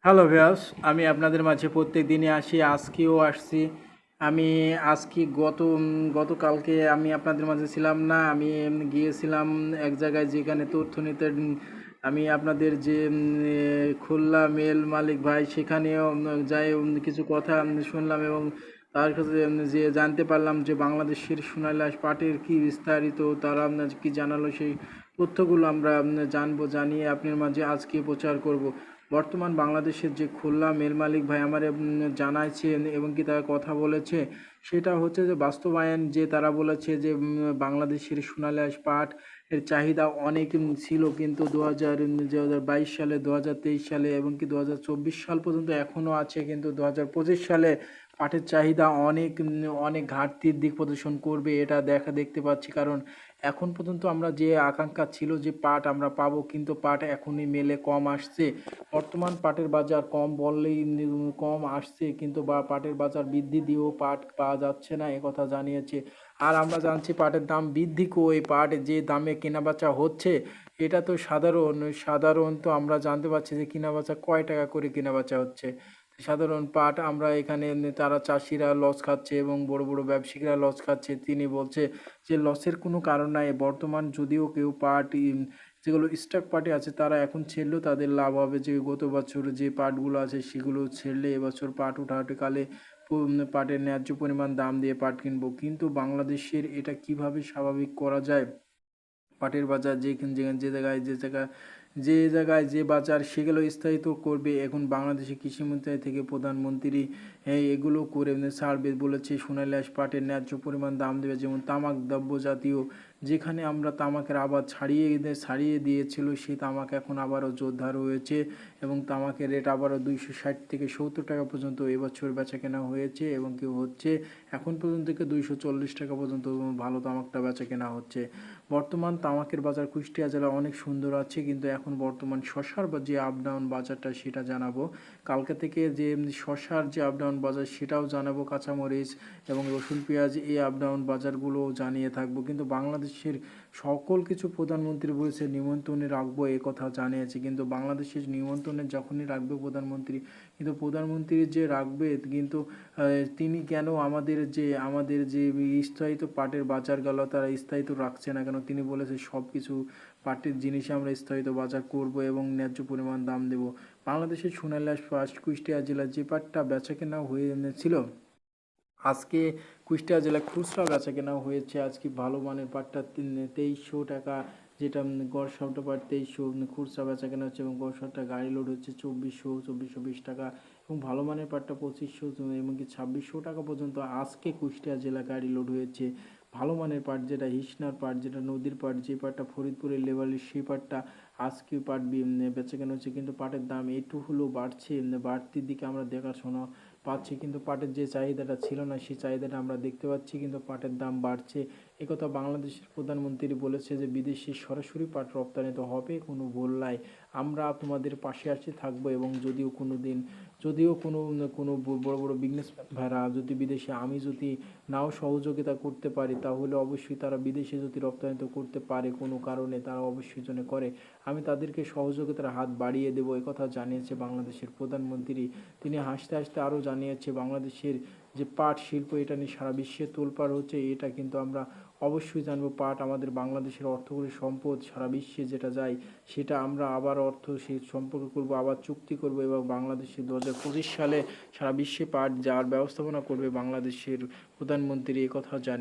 Hello viewers, আমি আপনাদের মাঝে প্রত্যেক দিনই আসি, আজকেও আসছি। আমি আজকে গতকালকে আমি আপনাদের মাঝে ছিলাম না। আমি গিয়েছিলাম এক জায়গায় যেখানে তথ্য নিতে। আমি আপনাদের যে খুলনা মেল মালিক ভাই সেখানেও যাই কিছু কথা শুনলাম এবং তার কাছে যে জানতে পারলাম যে বাংলাদেশের সোনালী পাটের কি বিস্তারিত তারা কি জানালো সেই তথ্যগুলো আমরা জানবো, জানিয়ে আপনার মাঝে আজকে প্রচার করব। বর্তমান বাংলাদেশের যে খুলনা মেল মালিক ভাই আমার জানাইছেন এবং কি তারা কথা বলেছে, সেটা হচ্ছে যে বাস্তবায়ন যে তারা বলেছে যে বাংলাদেশের সোনালী পাট এর চাহিদা অনেক ছিল, কিন্তু 2022 সালে, 2023 সালে এবং কি 2024 সাল পর্যন্ত এখনও আছে, কিন্তু 2025 সালে পাটের চাহিদা অনেক অনেক ঘাটতির দিক প্রদর্শন করবে, এটা দেখতে পাচ্ছি। কারণ এখন পর্যন্ত আমরা যে আকাঙ্ক্ষা ছিল যে পাট আমরা পাবো, কিন্তু পাট এখনই মেলে কম আসছে। বর্তমান পাটের বাজার কম বললেই কম আসছে, কিন্তু পাটের বাজার বৃদ্ধি দিয়েও পাট পাওয়া যাচ্ছে না, একথা জানিয়েছে। আর আমরা জানছি পাটের দাম বৃদ্ধি কই, পাট যে দামে কেনাবেচা হচ্ছে এটা তো সাধারণত আমরা জানতে পারছি যে কেনাবেচা কয় টাকা করে কেনাবেচা হচ্ছে। সাধারণ পাট আমরা এখানে তারা চাষিরা লস খাচ্ছে এবং বড় বড় ব্যবসায়ীরা লস খাচ্ছে। তিনি বলছে যে লসের কোনো কারণ নাই, বর্তমান যদিও কেউ পাট যেগুলো স্টক পার্টি আছে তারা এখন ছেড়লেও তাদের লাভ হবে, যে গত বছর যে পাটগুলো আছে সেগুলো ছেড়লে এবছর পাট উঠাকালে পাটের ন্যায্য পরিমাণ দাম দিয়ে পাট কিনবো। কিন্তু বাংলাদেশের এটা কিভাবে স্বাভাবিক করা যায়? পাটের বাজার যেখানে যে জায়গায় যে বাজার সেগুলো স্থায়িত্ব করবে। এখন বাংলাদেশে কৃষি মন্ত্রী থেকে প্রধানমন্ত্রী এগুলো করে ছাড়বে বলেছে। সোনালী পাটের ন্যায্য পরিমাণ দাম দেবে, যেমন তামাক দ্রব্য জাতীয়, যেখানে আমরা তামাকের আবাদ ছাড়িয়ে দিয়েছিল, সেই তামাক এখন আবারও জোরদার হয়েছে এবং তামাকের রেট আবারও 260 থেকে 70 টাকা পর্যন্ত এবছর বেচা কেনা হয়েছে এবং কেউ হচ্ছে এখন পর্যন্ত 240 টাকা পর্যন্ত ভালো তামাকটা বেচা কেনা হচ্ছে। বর্তমান তামাকের বাজার কুষ্টিয়া জেলা অনেক সুন্দর আছে, কিন্তু এখন বর্তমান শশার যে আপ ডাউন বাজারটা সেটা জানাবো। কালকে থেকে যে শশার যে আপ ডাউন বাজার সেটাও জানাবো, কাঁচামরিচ এবং রসুন পেঁয়াজ এই আপ ডাউন বাজারগুলোও জানিয়ে থাকবো। কিন্তু বাংলাদেশের সকল কিছু প্রধানমন্ত্রী বলেছে নিমন্ত্রণে রাখবো, এ কথা জানিয়েছে, কিন্তু বাংলাদেশের নিমন্ত্রণে যখনই রাখবে প্রধানমন্ত্রী, কিন্তু প্রধানমন্ত্রী যে রাখবে, কিন্তু তিনি কেন আমাদের যে স্থায়িত পাটের বাজার গেল তারা স্থায়িত রাখছে না কেন? তিনি বলেছে সব কিছু পাটের জিনিসে আমরা স্থায়িত বাজার করব এবং ন্যায্য পরিমাণ দাম দেব। বাংলাদেশের সোনালী ফার্স্ট কুষ্টিয়া জেলার যে পাটটা বেচা কেনা হয়েছিল, আজকে কুষ্টিয়া জেলায় খুচরা বেচা কেনা হয়েছে। আজকে ভালো মানের পাটটা 2300 টাকা, যেটা গড় পাট 2300 খুচরা বেচা কেনা হচ্ছে, এবং গড় গাড়ি লোড হচ্ছে 2420 টাকা, এবং ভালো মানের পাটটা 2500 এমনকি 2600 টাকা পর্যন্ত আজকে কুষ্টিয়া জেলা গাড়ি লোড হয়েছে। ভালো মানের পাট যেটা হিসনার পাট, যেটা নদীর পাট, যে পাটটা ফরিদপুরের লেভেলের, সেই পাটটা আজকে পাট বেচা কেনা হচ্ছে। কিন্তু পাটের দাম একটু হলেও বাড়ছে, বাড়তির দিকে আমরা দেখাশোনা পাচ্ছি, কিন্তু পাটের যে চাহিদাটা ছিল না সেই চাহিদাটা আমরা দেখতে পাচ্ছি, কিন্তু পাটের দাম বাড়ছে। একথা বাংলাদেশের প্রধানমন্ত্রী বলেছে যে বিদেশে সরাসরি পাট রপ্তানিত হবে, কোনো ভুল নাই, আমরা তোমাদের পাশে আসি থাকবো। এবং যদিও কোনো বড় বড় বিজনেসম্যান ভাইরা যদি বিদেশে, আমি যদি নাও সহযোগিতা করতে পারি, তাহলে অবশ্যই তারা বিদেশে যদি রপ্তানিত করতে পারে কোনো কারণে, তারা অবশ্যই জন্য করে, আমি তাদেরকে সহযোগিতার হাত বাড়িয়ে দেবো, একথা জানিয়েছে বাংলাদেশের প্রধানমন্ত্রী। তিনি হাসতে হাসতে আরও জানিয়েছে বাংলাদেশের যে পাট শিল্প এটা নিয়ে সারা বিশ্বে তোলপাড় হচ্ছে, এটা কিন্তু আমরা অবশ্যই জানবো। পাট আমাদের বাংলাদেশের অর্থকরী সম্পদ, সারা বিশ্বে যেটা যায় সেটা আমরা আবার সেই সম্পর্ক করব, আবার চুক্তি করব, এবং বাংলাদেশে 2025 সালে সারা বিশ্বে পাট যাওয়ার ব্যবস্থাপনা করবে বাংলাদেশের প্রধানমন্ত্রী, কথা জানিয়ে